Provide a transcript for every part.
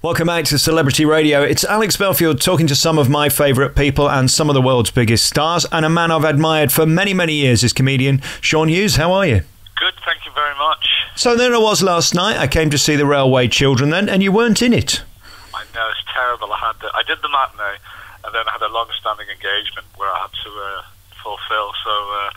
Welcome back to Celebrity Radio. It's Alex Belfield talking to some of my favourite people and some of the world's biggest stars, and a man I've admired for many, many years is comedian Sean Hughes. How are you? Good, thank you very much. So there I was last night. I came to see The Railway Children then, and you weren't in it. I know, it's terrible. I did the matinee, and then I had a long-standing engagement where I had to fulfil. So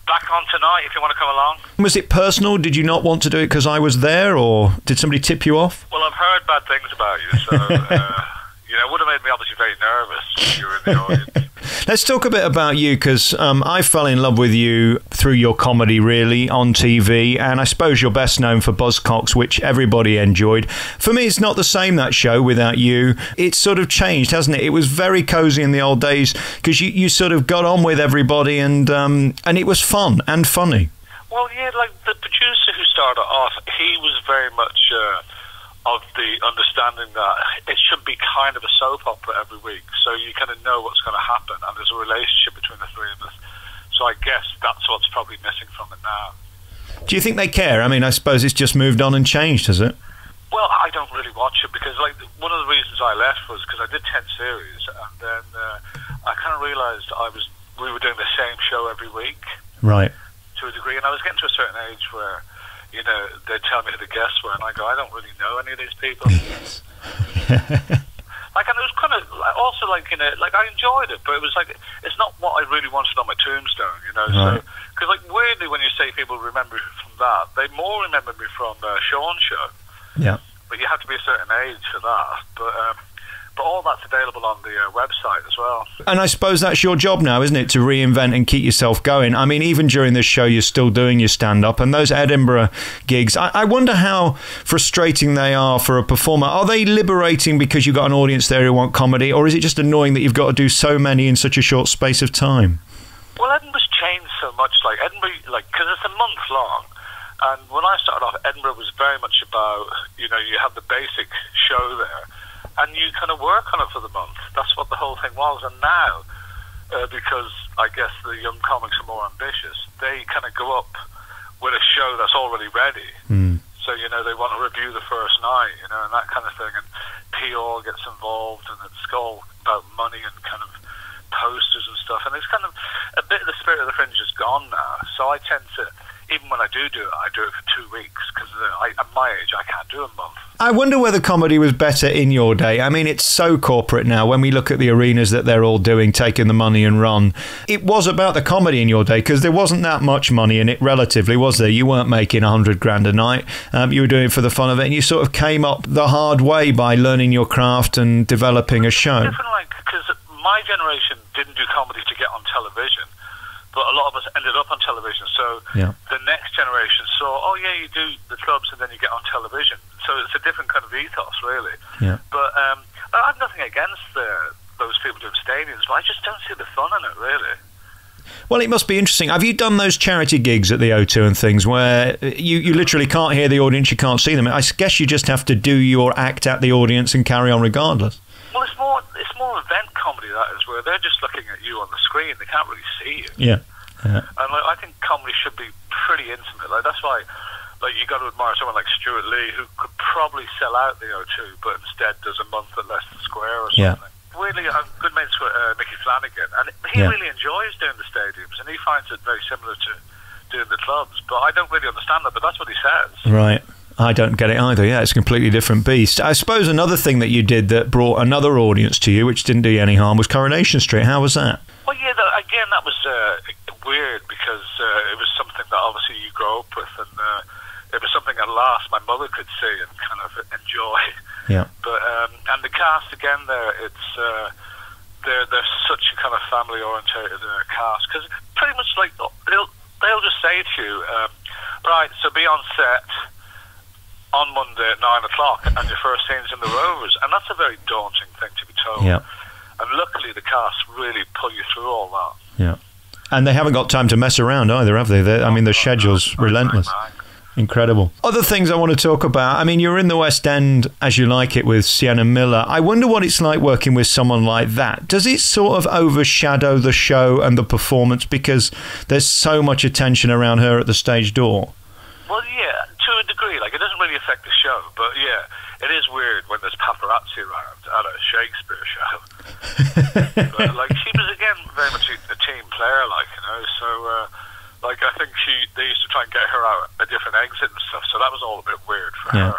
back on tonight if you want to come along. Was it personal? Did you not want to do it because I was there, or did somebody tip you off? Well, I've heard bad things about you, so you know, it would have made me obviously very nervous if you were in the audience. Let's talk a bit about you, because I fell in love with you through your comedy, really, on TV, and I suppose you're best known for Buzzcocks, which everybody enjoyed. For me, it's not the same, that show, without you. It's sort of changed, hasn't it? It was very cosy in the old days, because you sort of got on with everybody, and it was fun and funny. Well, yeah, like the producer who started off, he was very much of the understanding that it should be kind of a soap opera every week, so you kind of know what's going to happen, and there's a relationship between the three of us. So I guess that's what's probably missing from it now. Do you think they care? I mean, I suppose it's just moved on and changed, has it? Well, I don't really watch it, because like one of the reasons I left was because I did 10 series, and then I kind of realised we were doing the same show every week. Right. To a degree, and I was getting to a certain age where, you know, they'd tell me who the guests were, and I go, I don't really know any of these people. Like, and it was kind of also like, you know, like I enjoyed it, but it was like, it's not what I really wanted on my tombstone, you know. Right. So, because like weirdly, when you say people remember from that, they more remember me from Sean's show. Yeah. But you have to be a certain age for that. But all that's available on the website as well. And I suppose that's your job now, isn't it, to reinvent and keep yourself going? I mean, even during this show, you're still doing your stand-up, and those Edinburgh gigs, I wonder how frustrating they are for a performer. Are they liberating because you've got an audience there who want comedy, or is it just annoying that you've got to do so many in such a short space of time? Well, Edinburgh's changed so much. Like, Edinburgh, like, because it's a month long, and when I started off, Edinburgh was very much about, you know, you have the basic show there, and you kind of work on it for the month. That's what the whole thing was. And now, because I guess the young comics are more ambitious, they kind of go up with a show that's already ready. Mm. So, you know, they want to review the first night, you know, and that kind of thing. And PR gets involved, and it's all about money and kind of posters and stuff. And it's kind of a bit of the spirit of the Fringe is gone now. So I tend to, even when I do it, I do it for 2 weeks, because at my age, I can't do a month. I wonder whether comedy was better in your day. I mean, it's so corporate now. When we look at the arenas that they're all doing, taking the money and run, it was about the comedy in your day, because there wasn't that much money in it, relatively, was there? You weren't making 100 grand a night. You were doing it for the fun of it, and you sort of came up the hard way by learning your craft and developing a show. It's different, like, because my generation didn't do comedy to get on television, but a lot of us ended up on television. So yeah. The next generation saw, oh yeah, you do the clubs and then you get on television. So it's a different kind of ethos, really. Yeah. But I have nothing against those people doing stadiums, but I just don't see the fun in it, really. Well, it must be interesting. Have you done those charity gigs at the O2 and things where you literally can't hear the audience, you can't see them? I guess you just have to do your act at the audience and carry on regardless. Well, it's more event comedy, that is, where they're just looking at you on the screen. They can't really see you. Yeah. And like, I think comedy should be pretty intimate. Like, that's why, like, you got to admire someone like Stuart Lee, who could probably sell out the O2, but instead does a month at Leicester Square or something. Yeah. Weirdly, I'm good mates with Mickey Flanagan, and he really enjoys doing the stadiums, and he finds it very similar to doing the clubs. But I don't really understand that, but that's what he says. Right. I don't get it either. Yeah, it's a completely different beast. I suppose another thing that you did that brought another audience to you, which didn't do you any harm, was Coronation Street. How was that? Well, yeah, again, that was weird, because it was something that obviously you grow up with, and it was something at last my mother could see and kind of enjoy. Yeah. But and the cast again, it's they're such a kind of family orientated cast, because pretty much like they'll just say to you, right, so be on set on Monday at 9 o'clock, and your first scene's in the Rovers, and that's a very daunting thing to be told. Yeah. And luckily, the cast really pull you through all that. Yeah. And they haven't got time to mess around either, have they? I mean, the schedule's relentless. Incredible. Other things I want to talk about. I mean, you're in the West End, As You Like It, with Sienna Miller. I wonder what it's like working with someone like that. Does it sort of overshadow the show and the performance because there's so much attention around her at the stage door? Well, yeah, to a degree. Like, it doesn't really really affect the show. But yeah, it is weird when there's paparazzi around at a Shakespeare show. But, like, she was again very much a team player, like, you know. So like, I think they used to try and get her out a different exit and stuff. So that was all a bit weird for her.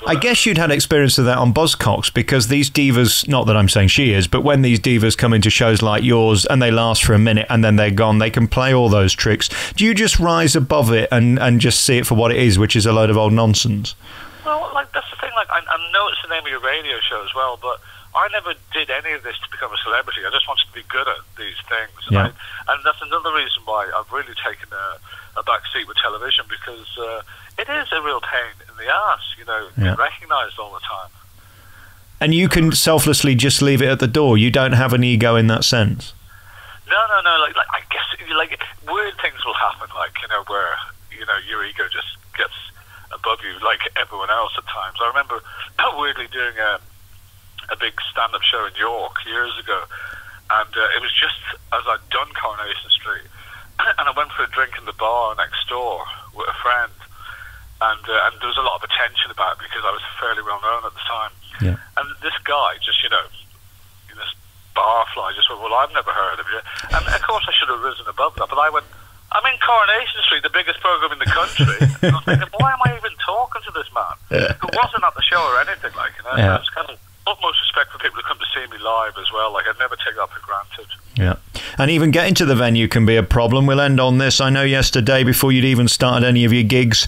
I guess you'd had experience of that on Buzzcocks, because these divas, not that I'm saying she is, but when these divas come into shows like yours and they last for a minute and then they're gone, they can play all those tricks. Do you just rise above it and just see it for what it is, which is a load of old nonsense? Well, like, that's the thing. Like, I know it's the name of your radio show as well, but I never did any of this to become a celebrity. I just wanted to be good at these things. And, and that's another reason why I've really taken a back seat with television, because it is a real pain in the ass, you know, being recognised all the time. And you can selflessly just leave it at the door. You don't have an ego in that sense. No. Like I guess, like, weird things will happen, like, you know, where, you know, your ego just gets above you, like everyone else at times. I remember weirdly doing a big stand-up show in York years ago, and it was just as I'd done Coronation Street, and I went for a drink in the bar next door with a friend, and there was a lot of attention about it because I was fairly well known at the time. And this guy just, you know, this barfly just went, well, I've never heard of you. And of course I should have risen above that, but I went, I'm in Coronation Street, the biggest program in the country. And I was thinking, why am I even talking to this man who wasn't at the show or anything, like, you know? So it's kind of utmost respect for people who come to see me live as well. Like, I'd never take that for granted. And even getting to the venue can be a problem. We'll end on this. I know yesterday, before you'd even started any of your gigs,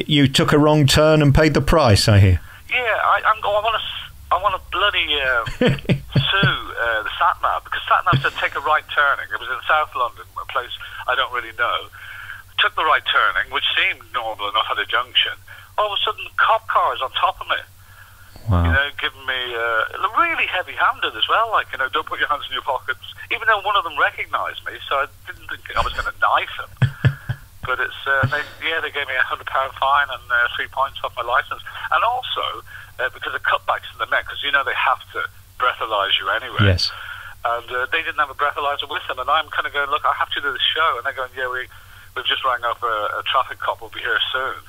you took a wrong turn and paid the price, I hear. I want to bloody sue the sat-nav, because sat-nav said take a right turning. It was in South London, a place I don't really know. Took the right turning, which seemed normal enough at a junction. All of a sudden, cop cars on top of me. Wow. You know, giving me really heavy-handed as well. Like, you know, don't put your hands in your pockets. Even though one of them recognised me, so I didn't think I was going to knife him. But it's they gave me a £100 fine and 3 points off my licence, and also because of cutbacks in the neck, because you know they have to breathalyse you anyway. Yes. And they didn't have a breathalyzer with them, and I'm kind of going, look, I have to do this show, and they're going, yeah, we've just rang up a traffic cop will be here soon.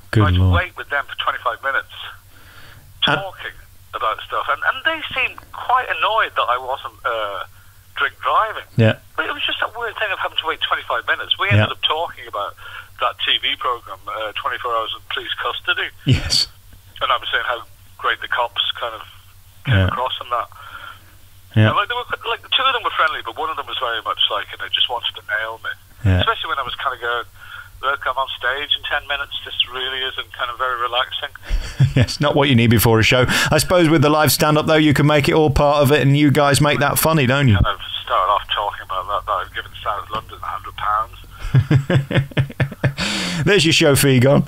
Good so I had to Lord. wait with them for 25 minutes talking about stuff, and they seemed quite annoyed that I wasn't drink driving. But it was just that weird thing of having to wait 25 minutes. We ended up talking about that TV program, 24 Hours in Police Custody. Yes. And I was saying how great the cops kind of came across in that. Like, they were, like, two of them were friendly, but one of them was very much like, you know, just wanted to nail me. Especially when I was kind of going, look, I'm on stage in 10 minutes. This really isn't kind of very relaxing. Yes, not what you need before a show. I suppose with the live stand-up, though, you can make it all part of it, and you guys make that funny, don't you? Kind of started off talking about that I've given South London £100. There's your show fee gone.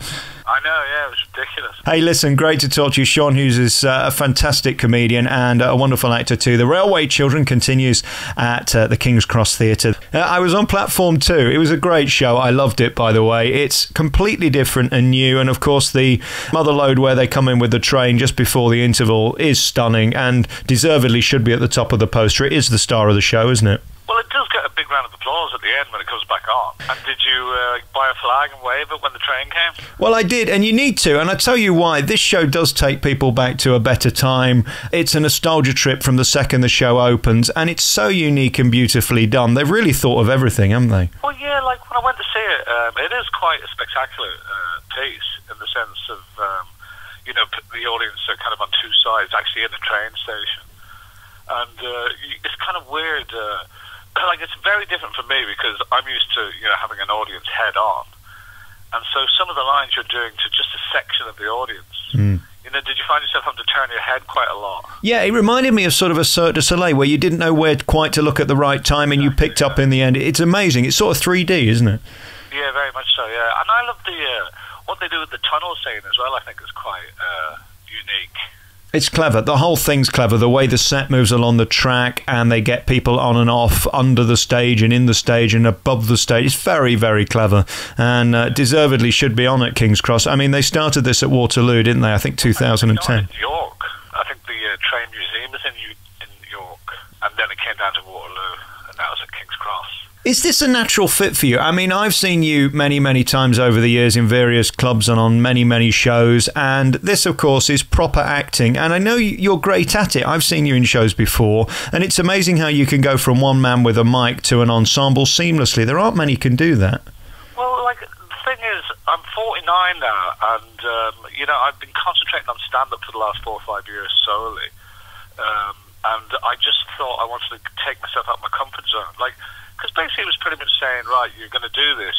I know, yeah, it was ridiculous. Hey, listen, great to talk to you. Sean Hughes is a fantastic comedian and a wonderful actor too. The Railway Children continues at the King's Cross Theatre. I was on Platform 2. It was a great show. I loved it, by the way. It's completely different and new, and of course the mother load where they come in with the train just before the interval is stunning and deservedly should be at the top of the poster. It is the star of the show, isn't it? Well, it does get a big round of applause at the end when it comes back on. And did you buy a flag and wave it when the train came? Well, I did, and you need to, and I tell you why. This show does take people back to a better time. It's a nostalgia trip from the second the show opens, and it's so unique and beautifully done. They've really thought of everything, haven't they? Well, yeah, like when I went to see it, it is quite a spectacular piece in the sense of, you know, the audience are kind of on two sides, actually in the train station. And it's kind of weird. Like, it's very different for me because I'm used to, you know, having an audience head on, and so some of the lines you're doing to just a section of the audience. You know, did you find yourself having to turn your head quite a lot? Yeah, it reminded me of sort of a Cirque du Soleil where you didn't know where quite to look at the right time, and you picked up in the end. It's amazing. It's sort of 3D, isn't it? Yeah, very much so. Yeah, and I love the what they do with the tunnel scene as well. I think is quite unique. It's clever. The whole thing's clever. The way the set moves along the track and they get people on and off under the stage and in the stage and above the stage. It's very, very clever and deservedly should be on at King's Cross. I mean, they started this at Waterloo, didn't they? I think 2010. York. I think the train museum is in York, and then it came down to Waterloo, and now it's at King's Cross. Is this a natural fit for you? I mean, I've seen you many, many times over the years in various clubs and on many, many shows, and this, of course, is proper acting, and I know you're great at it. I've seen you in shows before, and it's amazing how you can go from one man with a mic to an ensemble seamlessly. There aren't many can do that. Well, like, the thing is, I'm 49 now, and, you know, I've been concentrating on stand-up for the last 4 or 5 years solely, and I just thought I wanted to take myself out of my comfort zone. Like, because basically it was pretty much saying, right, you're going to do this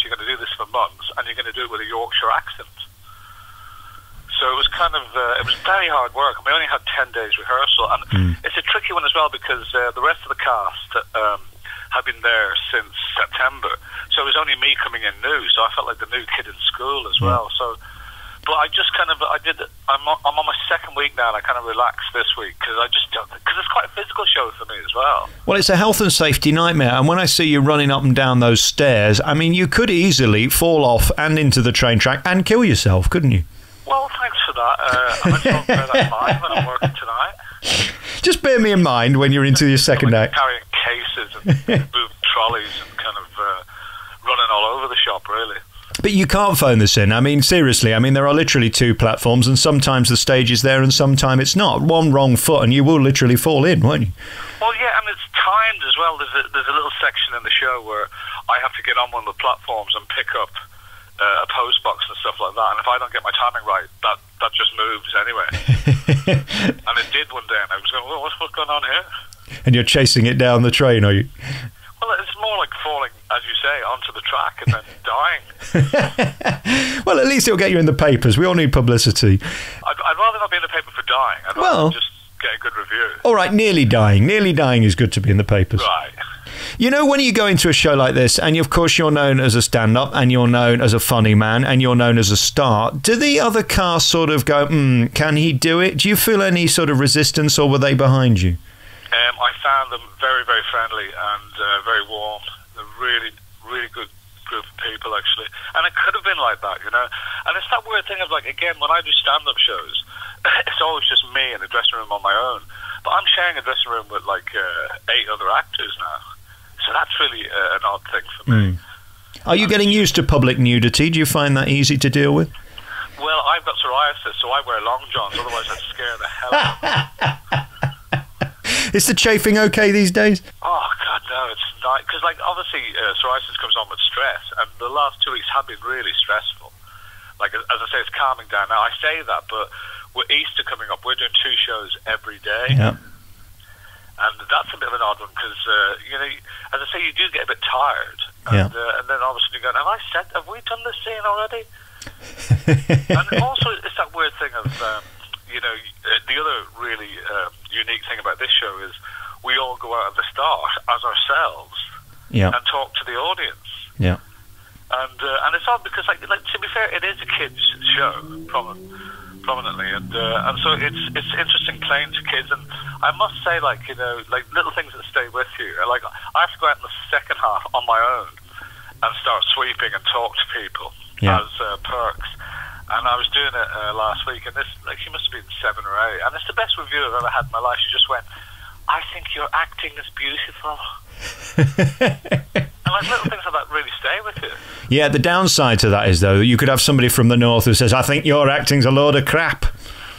for months, and you're going to do it with a Yorkshire accent. So it was kind of, it was very hard work. We only had 10 days rehearsal, and it's a tricky one as well, because the rest of the cast had been there since September, so it was only me coming in new, so I felt like the new kid in school as well. So, but I just kind of, I'm on my second week now, and I kind of relaxed this week, because it's quite a physical show for me as well. Well, it's a health and safety nightmare, and when I see you running up and down those stairs, I mean, you could easily fall off and into the train track and kill yourself, couldn't you? Well, thanks for that. I might talk about that live when I'm working tonight. Just bear me in mind when you're into your second act. Carrying cases and move trolleys and kind of running all over the shop, really. But you can't phone this in. I mean, seriously. I mean, there are literally 2 platforms, and sometimes the stage is there and sometimes it's not. One wrong foot and you will literally fall in, won't you? Well, yeah, and it's timed as well. There's a little section in the show where I have to get on one of the platforms and pick up a post box and stuff like that. And if I don't get my timing right, that just moves anyway. And it did one day, and I was going, well, what's going on here? And you're chasing it down the train, are you? Well, it's more like falling, as you say, onto the track and then dying. Well, at least it'll get you in the papers. We all need publicity. I'd rather not be in the paper for dying. I'd rather just get a good review. All right, nearly dying. Nearly dying is good to be in the papers. Right. You know, when you go into a show like this, and of course you're known as a stand-up, and you're known as a funny man, and you're known as a star, do the other cast sort of go, can he do it? Do you feel any sort of resistance, or were they behind you? I found them very, very friendly and very warm. They're really, really good group of people, actually. And it could have been like that, you know. And it's that weird thing of, like, again, when I do stand-up shows, it's always just me in a dressing room on my own. But I'm sharing a dressing room with, like, 8 other actors now. So that's really an odd thing for me. Are you getting used to public nudity? Do you find that easy to deal with? Well, I've got psoriasis, so I wear long johns, otherwise I'd scare the hell out of me. Is the chafing okay these days? Oh, God, no, it's not. Because, like, obviously, psoriasis comes on with stress, and the last 2 weeks have been really stressful. Like, as I say, it's calming down. Now, I say that, but with Easter coming up, we're doing 2 shows every day. Yeah. And that's a bit of an odd one, because, you know, as I say, you do get a bit tired. And, and then all of a sudden you go, have we done this scene already? And also, it's that weird thing of... you know, the other really unique thing about this show is we all go out at the start as ourselves and talk to the audience. Yeah. And it's odd because, like to be fair, it is a kids' show prominently, and so it's interesting playing to kids. And I must say, like, you know, like little things that stay with you. Like, I have to go out in the second half on my own and start sweeping and talk to people as perks. And I was doing it last week, and this, like, she must have been 7 or 8, and it's the best review I've ever had in my life. She just went, I think your acting is beautiful. And like little things like that really stay with you. Yeah, the downside to that is, though, you could have somebody from the north who says, I think your acting's a load of crap.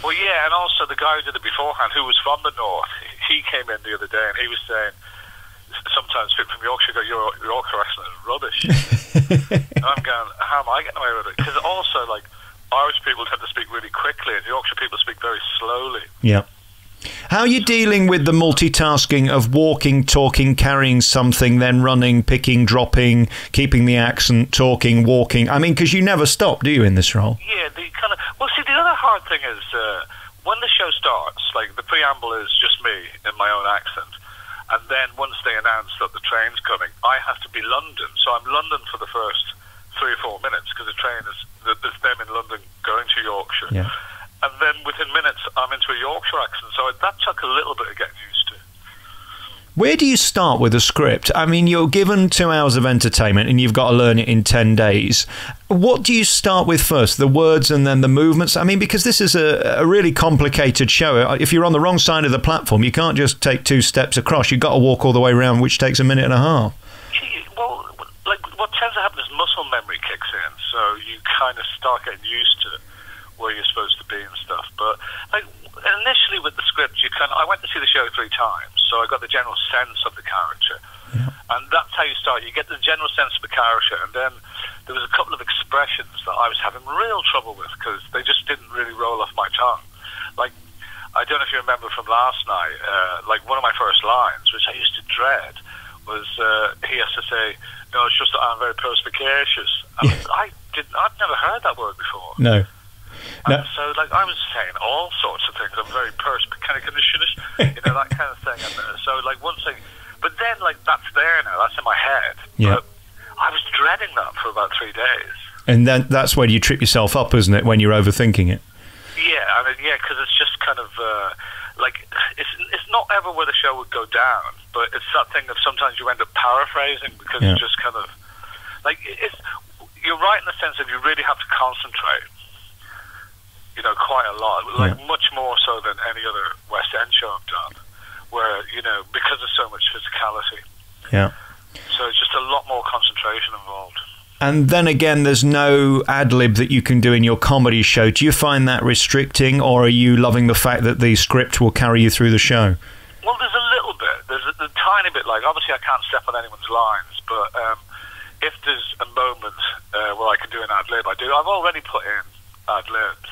Well, yeah, and also the guy who did it beforehand, who was from the north, he came in the other day, and he was saying, sometimes people from Yorkshire go, your Yorkshire accent is rubbish. And I'm going, how am I getting away with it? Because also, like, Irish people tend to speak really quickly, and Yorkshire people speak very slowly. Yeah. How are you dealing with the multitasking of walking, talking, carrying something, then running, picking, dropping, keeping the accent, talking, walking? I mean, because you never stop, do you, in this role? Yeah, well, see, the other hard thing is when the show starts, like, the preamble is just me in my own accent, and then once they announce that the train's coming, I have to be London. So I'm London for the first 3 or 4 minutes, because the train is, there's them in London going to Yorkshire. Yeah. And then within minutes, I'm into a Yorkshire accent, so that took a little bit of getting used to. Where do you start with a script? I mean, you're given 2 hours of entertainment and you've got to learn it in 10 days. What do you start with first, the words and then the movements? I mean, because this is a really complicated show. If you're on the wrong side of the platform, you can't just take 2 steps across. You've got to walk all the way around, which takes a minute and a half. Well, in, so you kind of start getting used to where you're supposed to be and stuff. But like initially with the script, I went to see the show 3 times, so I got the general sense of the character, and that's how you start. You get the general sense of the character, and then there was a couple of expressions that I was having real trouble with because they just didn't really roll off my tongue. Like, I don't know if you remember from last night, like one of my first lines, which I used to dread, was he has to say, "No, it's just that I'm very perspicacious." I'd never heard that word before. No. And so, like, I was saying all sorts of things. I'm very perspicacious, that kind of thing. And so, like, one thing, but then, like, that's there now. That's in my head. Yeah. But I was dreading that for about 3 days. And then that's when you trip yourself up, isn't it? When you're overthinking it. Yeah, I mean, because it's just kind of like it's not ever where the show would go down, but it's that thing that sometimes you end up paraphrasing because it's just kind of like you're right in the sense that you really have to concentrate. Quite a lot, like much more so than any other West End show I've done, where, because there's so much physicality. Yeah. So it's just a lot more concentration involved. And then again, there's no ad-lib that you can do in your comedy show. Do you find that restricting, or are you loving the fact that the script will carry you through the show? Well, there's a little bit. There's a tiny bit, like, obviously I can't step on anyone's lines, but if there's a moment where I can do an ad-lib, I do. I've already put in ad-libs.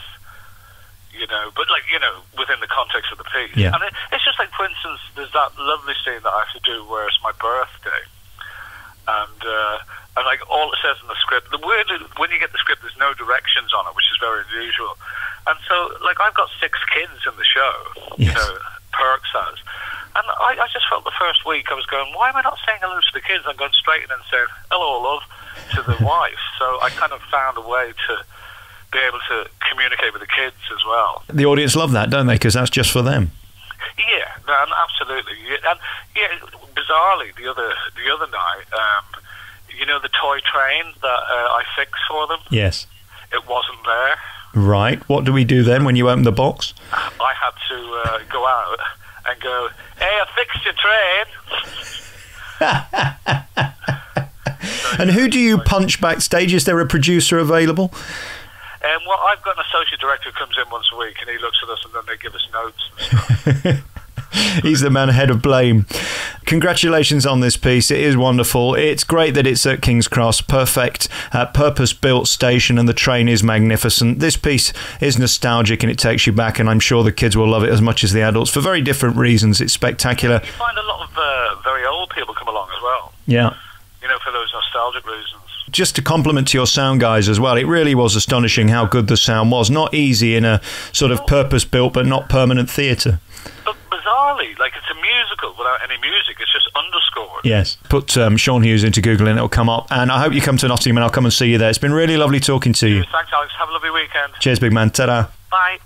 But within the context of the piece. Yeah. And it's just like, for instance, there's that lovely scene that I have to do where it's my birthday. And like all it says in the script, weirdly, when you get the script, there's no directions on it, which is very unusual. And so, like, I've got 6 kids in the show, Perks has. And I just felt the first week I was going, why am I not saying hello to the kids? I'm going straight in and saying, hello, love, to the wife. So I kind of found a way to be able to communicate with the kids as well. The audience love that, don't they? Because that's just for them. Yeah, absolutely. And bizarrely, the other night, the toy train that I fixed for them. Yes. It wasn't there. Right. What do we do then when you open the box? I had to go out and go, "Hey, I fixed your train." And who do you punch backstage? Is there a producer available? Well, I've got an associate director who comes in once a week, and he looks at us, and then they give us notes and stuff. He's the man ahead of blame. Congratulations on this piece. It is wonderful. It's great that it's at King's Cross. Perfect, purpose-built station, and the train is magnificent. This piece is nostalgic, and it takes you back, and I'm sure the kids will love it as much as the adults for very different reasons. It's spectacular. You find a lot of very old people come along as well. Yeah. For those nostalgic reasons. Just to compliment to your sound guys as well, it really was astonishing how good the sound was. Not easy in a sort of purpose-built but not permanent theatre. But bizarrely, like, it's a musical without any music. It's just underscored. Yes. Put Sean Hughes into Google and it'll come up. And I hope you come to Nottingham and I'll come and see you there. It's been really lovely talking to you. Thanks, Alex. Have a lovely weekend. Cheers, big man. Ta-da. Bye.